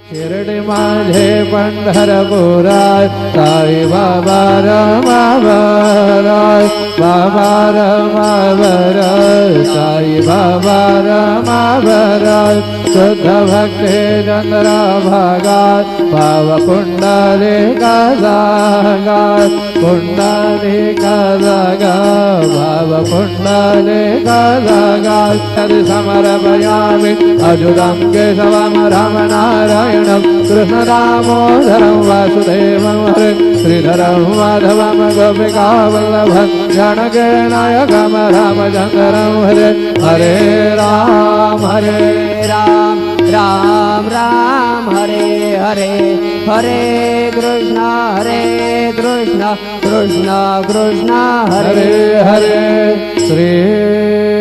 शिर्डी माझे पंढरपुराय साई बाबा रमावराय बाबा रमावराय साई बाबा रमावराय शुद्ध भक्ती चंद्र भागाय पाव कुंडली जागाय कुंडली जागाय भाव कुंडली जागाय तदि समर्पयामि अच्युतं केशवं रामनारायणं कृष्ण दामोदरं वासुदेवं हरे श्रीधरं माधवं गोपिकावल्लभं जानकी नायकं रामचन्द्रं हरे हरे राम राम राम हरे हरे हरे कृष्ण कृष्ण कृष्ण हरे हरे श्री